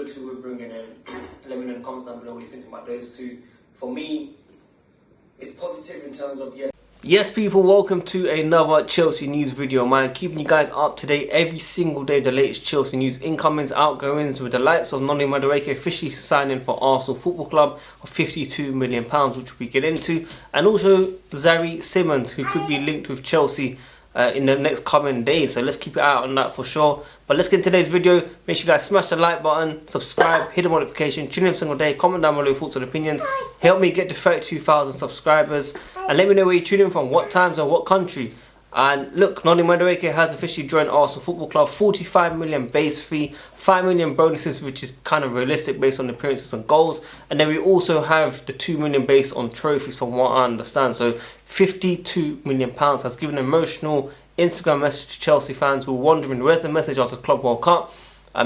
good who we're bringing in. Let me know in the comments down below what you think about those two. For me, it's positive in terms of Yes people, welcome to another Chelsea news video, man. Keeping you guys up to date every single day, the latest Chelsea news, incomings, outgoings, with the likes of Noni Madueke officially signing for Arsenal Football Club of £52 million, which we get into, and also Xavi Simons, who could be linked with Chelsea in the next coming days. So let's keep an eye out on that for sure. But let's get into today's video. Make sure you guys smash the like button, subscribe, hit the notification, tune in every single day, comment down below your thoughts and opinions. Help me get to 32,000 subscribers, and let me know where you're tuning in from, what times and what country. And look, Noni Madueke has officially joined Arsenal Football Club. 45 million base fee, 5 million bonuses, which is kind of realistic based on the appearances and goals. And then we also have the 2 million based on trophies, from what I understand. So £52 million has given an emotional Instagram message to Chelsea fans who are wondering where's the message after the Club World Cup.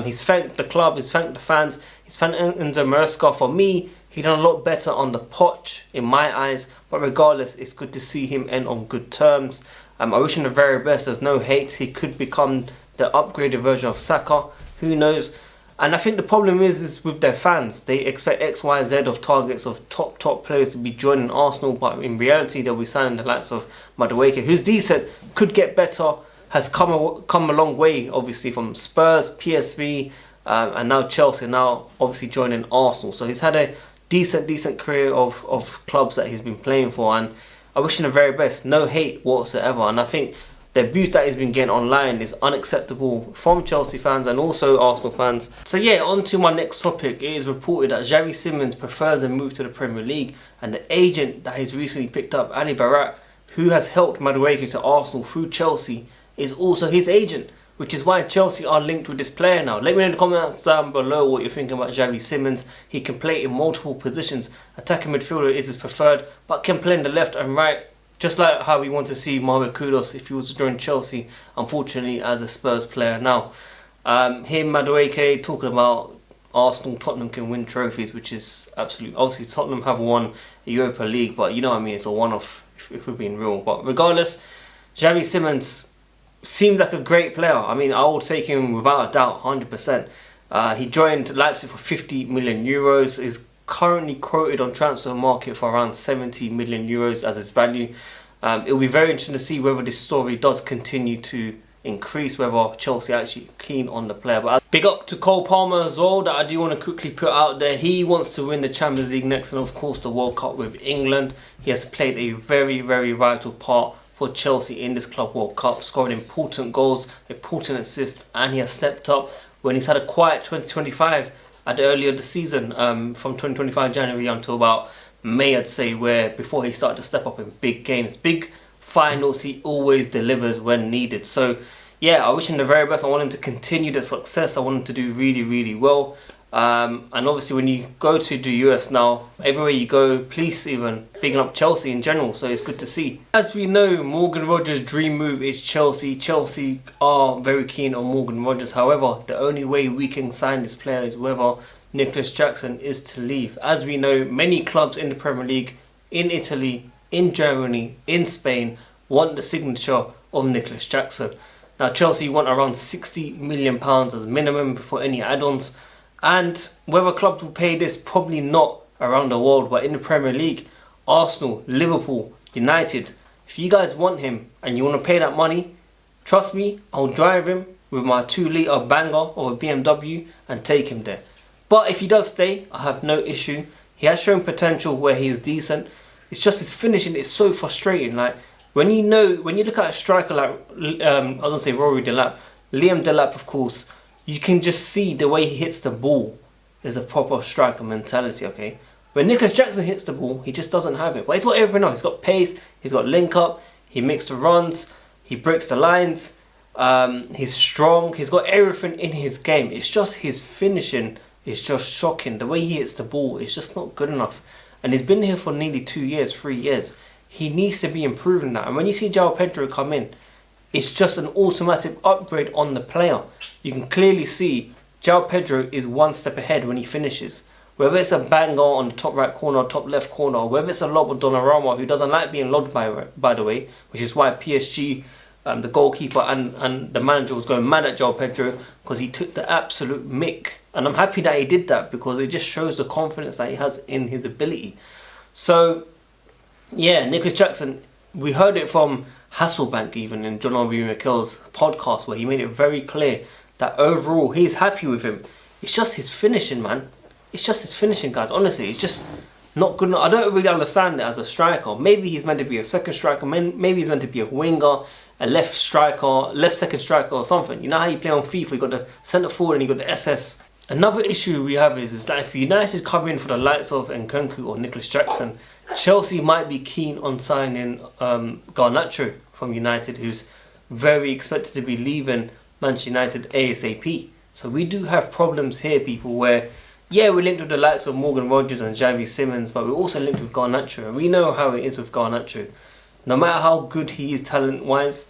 He's thanked the club, he's thanked the fans, he's thanked Enzo Maresca. For me, he done a lot better on the pitch in my eyes, but regardless, it's good to see him end on good terms. I wish him the very best. There's no hate. He could become the upgraded version of Saka, who knows. And I think the problem is with their fans. They expect X, Y, Z of targets of top players to be joining Arsenal, but in reality they'll be signing the likes of Madueke, who's decent, could get better, has come a long way obviously from Spurs, PSV, and now Chelsea, now obviously joining Arsenal. So he's had a decent career of clubs that he's been playing for, and I wish him the very best. No hate whatsoever. And I think the abuse that he's been getting online is unacceptable from Chelsea fans and also Arsenal fans. So yeah, on to my next topic. It is reported that Xavi Simons prefers a move to the Premier League, and the agent that he's recently picked up, Ali Barat, who has helped Madueke to Arsenal through Chelsea, is also his agent, which is why Chelsea are linked with this player now. Let me know in the comments down below what you're thinking about Xavi Simons. He can play in multiple positions. Attacking midfielder is his preferred, but can play in the left and right, just like how we want to see Mohamed Kudus if he was to join Chelsea, unfortunately as a Spurs player now. Him, Madueke, talking about Arsenal, Tottenham can win trophies, which is absolutely, obviously Tottenham have won the Europa League, but you know what I mean, it's a one-off if we're being real. But regardless, Xavi Simons seems like a great player. I mean, I will take him without a doubt, 100%. He joined Leipzig for €50 million. Is currently quoted on transfer market for around €70 million as its value. It will be very interesting to see whether this story does continue to increase, whether Chelsea are actually keen on the player. But big up to Cole Palmer as well, that I do want to quickly put out there. He wants to win the Champions League next, and of course the World Cup with England. He has played a very vital part for Chelsea in this Club World Cup, scoring important goals, important assists, and he has stepped up when he's had a quiet 2025 at the earlier the season, from 2025 January until about May, I'd say, where before he started to step up in big games, big finals. He always delivers when needed. So yeah, I wish him the very best. I want him to continue the success. I want him to do really well. And obviously when you go to the US now, everywhere you go, police even bigging up Chelsea in general, so it's good to see. As we know, Morgan Rogers' dream move is Chelsea. Chelsea are very keen on Morgan Rogers. However, the only way we can sign this player is whether Nicholas Jackson is to leave. As we know, many clubs in the Premier League, in Italy, in Germany, in Spain, want the signature of Nicholas Jackson. Now Chelsea want around £60 million as minimum before any add-ons. And whether clubs will pay this, probably not around the world, but in the Premier League, Arsenal, Liverpool, United, if you guys want him and you want to pay that money, trust me, I'll drive him with my 2-litre banger of a BMW and take him there. But if he does stay, I have no issue. He has shown potential where he is decent. It's just his finishing is so frustrating. Like when you look at a striker like I was gonna say Rory Delap, Liam Delap, of course, you can just see the way he hits the ball is a proper striker mentality, okay? When Nicholas Jackson hits the ball, he just doesn't have it. But he's got everything else. He's got pace, he's got link up, he makes the runs, he breaks the lines, he's strong, he's got everything in his game. It's just his finishing is just shocking. The way he hits the ball is just not good enough. And he's been here for nearly 2 years, 3 years. He needs to be improving that. And when you see João Pedro come in, it's just an automatic upgrade on the player. You can clearly see João Pedro is one step ahead when he finishes. Whether it's a banger on the top right corner or top left corner, or whether it's a lob on Donnarumma, who doesn't like being lobbed by the way, which is why PSG the goalkeeper and the manager was going mad at João Pedro because he took the absolute mick. And I'm happy that he did that because it just shows the confidence that he has in his ability. So, yeah, Nicholas Jackson, we heard it from Hasselbank even in Xavi Simons' podcast where he made it very clear that overall he's happy with him. It's just his finishing, man. It's just his finishing, guys. Honestly, it's just not good enough. I don't really understand it as a striker. Maybe he's meant to be a second striker. Maybe he's meant to be a winger, a left striker, left second striker or something. You know how you play on FIFA? You got the centre forward and you got the SS. Another issue we have is that if United come in for the likes of Nkunku or Nicholas Jackson, Chelsea might be keen on signing Garnacho from United, who's very expected to be leaving Manchester United ASAP. So we do have problems here, people, where yeah, we're linked with the likes of Morgan Rogers and Xavi Simons, but we're also linked with Garnacho, and we know how it is with Garnacho. No matter how good he is talent-wise,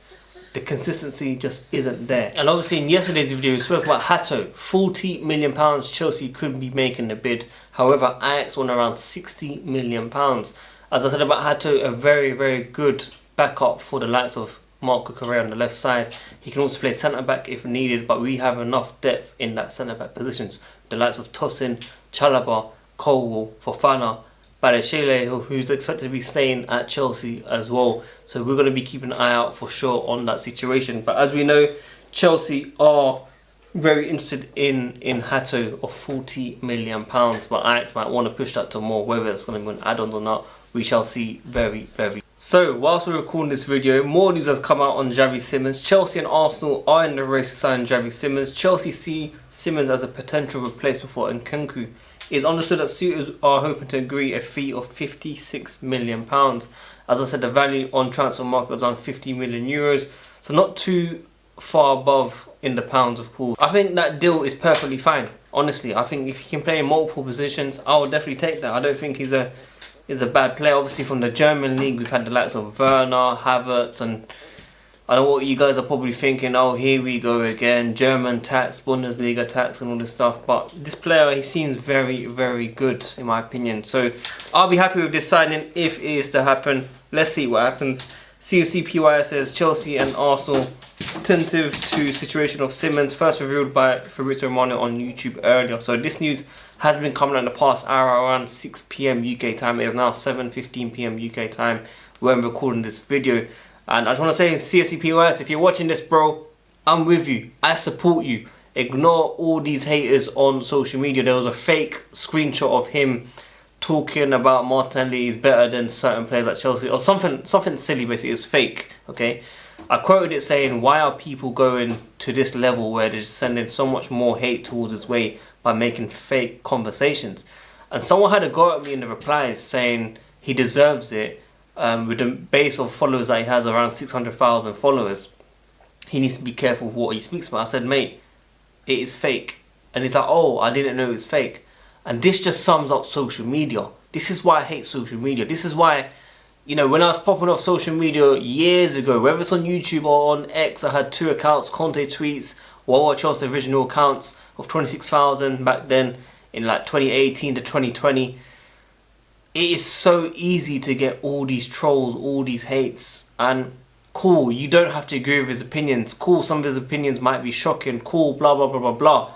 the consistency just isn't there. And obviously in yesterday's video we spoke about Hato. £40 million Chelsea could be making the bid. However, Ajax won around £60 million. As I said about Hato, a very, very good backup for the likes of Marco Correa on the left side. He can also play centre-back if needed, but we have enough depth in that centre-back positions. The likes of Tosin, Chalobah, Colwill, Fofana, Badiashile, who's expected to be staying at Chelsea as well. So we're going to be keeping an eye out for sure on that situation. But as we know, Chelsea are very interested in Hato of £40 million. But Ajax might want to push that to more. Whether it's going to be an add-on or not, we shall see very, very. So whilst we're recording this video, more news has come out on Xavi Simons. Chelsea and Arsenal are in the race to sign Xavi Simons. Chelsea see Simons as a potential replacement for Nkunku. It's understood that suitors are hoping to agree a fee of £56 million. As I said, the value on transfer market is around €50 million, so not too far above in the pounds, of course. I think that deal is perfectly fine. Honestly, I think if he can play in multiple positions, I will definitely take that. I don't think he's a bad player. Obviously, from the German league, we've had the likes of Werner, Havertz, and I know what you guys are probably thinking, oh, here we go again, German tax, Bundesliga tax and all this stuff. But this player, he seems very, very good in my opinion. So I'll be happy with this signing if it is to happen. Let's see what happens. CFCPY says Chelsea and Arsenal tentative to situation of Simons, first revealed by Fabrizio Romano on YouTube earlier. So this news has been coming out in the past hour around 6 PM UK time. It is now 7:15 PM UK time when I'm recording this video. And I just want to say, CFCPOS, if you're watching this, bro, I'm with you. I support you. Ignore all these haters on social media. There was a fake screenshot of him talking about Martinelli is better than certain players at Chelsea. Or something silly, basically. It's fake, okay? I quoted it saying, why are people going to this level where they're just sending so much more hate towards his way by making fake conversations? And someone had a go at me in the replies saying he deserves it. With the base of followers that he has, around 600,000 followers, he needs to be careful with what he speaks about. I said, mate, it is fake. And he's like, oh, I didn't know it was fake. And this just sums up social media. This is why I hate social media. This is why, you know, when I was popping off social media years ago, whether it's on YouTube or on X, I had 2 accounts, Conte Tweets, WorldWideChels, the original accounts of 26,000 back then in like 2018 to 2020. It is so easy to get all these trolls, all these hates. And cool, you don't have to agree with his opinions. Cool, some of his opinions might be shocking. Cool, blah, blah, blah, blah, blah.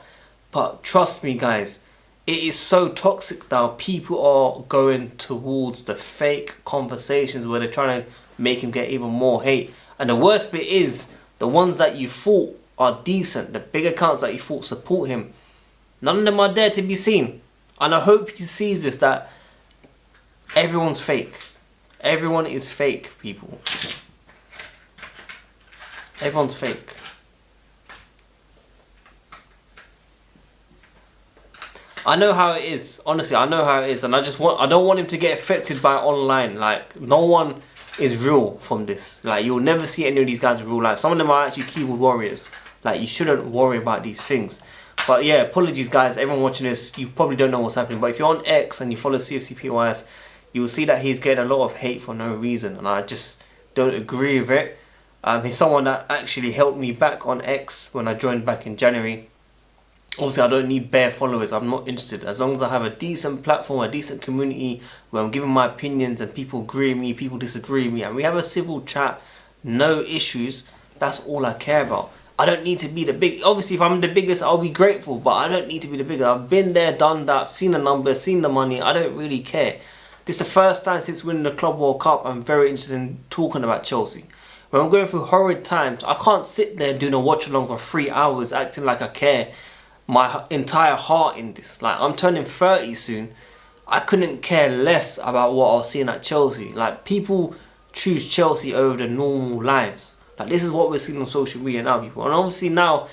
But trust me, guys, it is so toxic now. People are going towards the fake conversations where they're trying to make him get even more hate. And the worst bit is, the ones that you thought are decent, the big accounts that you thought support him, none of them are there to be seen. And I hope he sees this, that everyone's fake. Everyone is fake, people. Everyone's fake. I know how it is. Honestly, I know how it is, and I don't want him to get affected by online. Like, no one is real from this. Like, you'll never see any of these guys in real life. Some of them are actually keyboard warriors. Like, you shouldn't worry about these things. But yeah, apologies guys, everyone watching this, you probably don't know what's happening. But if you're on X and you follow CFCPYS, you will see that he's getting a lot of hate for no reason, and I just don't agree with it. He's someone that actually helped me back on X when I joined back in January. Obviously, I don't need bare followers. I'm not interested. As long as I have a decent platform, a decent community where I'm giving my opinions and people agree with me, people disagree with me, and we have a civil chat, no issues, That's all I care about. I don't need to be the big. Obviously, if I'm the biggest, I'll be grateful, but I don't need to be the biggest. I've been there, done that, seen the numbers, seen the money. I don't really care. This is the first time since winning the Club World Cup I'm very interested in talking about Chelsea. When I'm going through horrid times, I can't sit there doing a watch along for 3 hours acting like I care my entire heart in this. Like, I'm turning 30 soon. I couldn't care less about what I was seeing at Chelsea. Like, people choose Chelsea over their normal lives. Like, this is what we're seeing on social media now, people. And obviously now,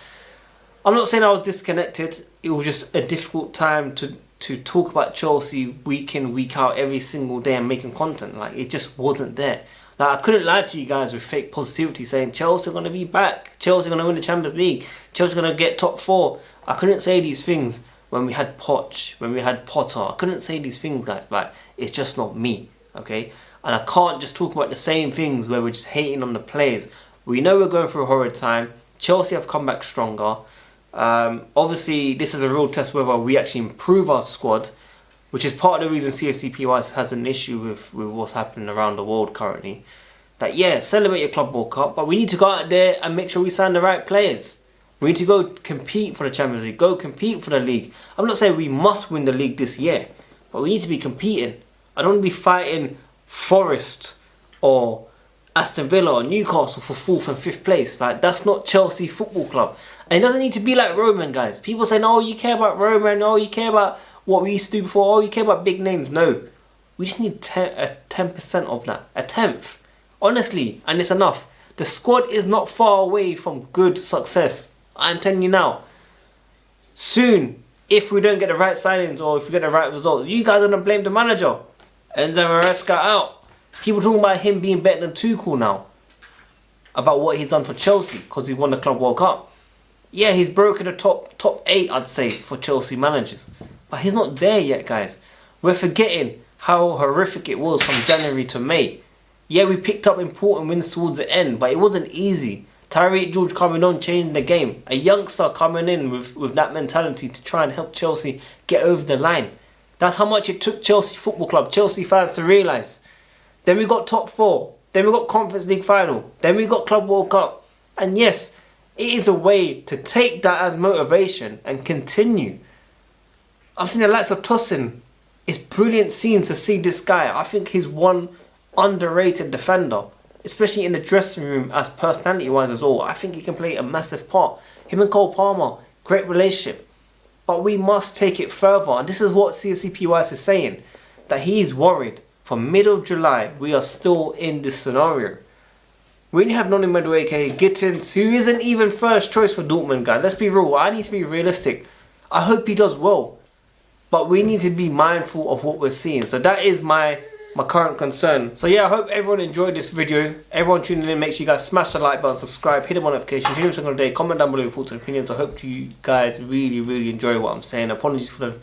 I'm not saying I was disconnected. It was just a difficult time to talk about Chelsea week in, week out, every single day and making content. Like, it just wasn't there. Like, I couldn't lie to you guys with fake positivity saying Chelsea are going to be back. Chelsea are going to win the Champions League. Chelsea are going to get top 4. I couldn't say these things when we had Poch, when we had Potter. I couldn't say these things, guys. Like, it's just not me, okay? And I can't just talk about the same things where we're just hating on the players. We know we're going through a horrid time. Chelsea have come back stronger. Obviously, this is a real test whether we actually improve our squad, which is part of the reason CFCPY has an issue with what's happening around the world currently. That, yeah, celebrate your Club World Cup, but we need to go out there and make sure we sign the right players. We need to go compete for the Champions League, go compete for the league. I'm not saying we must win the league this year, but we need to be competing. I don't want to be fighting Forest or Aston Villa or Newcastle for 4th and 5th place. Like, that's not Chelsea Football Club. And it doesn't need to be like Roman, guys. People say, oh, you care about Roman, oh, you care about what we used to do before, oh, you care about big names. No, we just need a 10% of that, a 10th. Honestly, and it's enough. The squad is not far away from good success. I'm telling you now. Soon, if we don't get the right signings or if we get the right results, you guys are going to blame the manager. Enzo Maresca out. People talking about him being better than Tuchel now. About what he's done for Chelsea because he won the Club World Cup. Yeah, he's broken the top 8, I'd say, for Chelsea managers. But he's not there yet, guys. We're forgetting how horrific it was from January to May. Yeah, we picked up important wins towards the end, but it wasn't easy. Tyreek George coming on, changing the game. A youngster coming in with that mentality to try and help Chelsea get over the line. That's how much it took Chelsea Football Club, Chelsea fans to realise. Then we got top 4. Then we got Conference League final. Then we got Club World Cup. And yes, it is a way to take that as motivation and continue. I've seen the likes of Tosin. It's brilliant scenes to see this guy. I think he's one underrated defender, especially in the dressing room as personality-wise as well. I think he can play a massive part. Him and Cole Palmer, great relationship. But we must take it further. And this is what CFCPY is saying. That he's worried. From middle of July, we are still in this scenario. When you have Noni Madueke, Gittins, who isn't even first choice for Dortmund, guys. Let's be real. I need to be realistic. I hope he does well. But we need to be mindful of what we're seeing. So that is my current concern. So yeah, I hope everyone enjoyed this video. Everyone tuning in, make sure you guys smash the like button, subscribe, hit the notification, tune in every single day, comment down below your thoughts and opinions. I hope you guys really enjoy what I'm saying. Apologies for the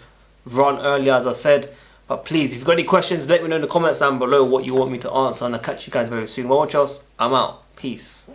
run earlier, as I said. But please, if you've got any questions, let me know in the comments down below what you want me to answer, and I'll catch you guys very soon. WorldWideChels, I'm out. Peace.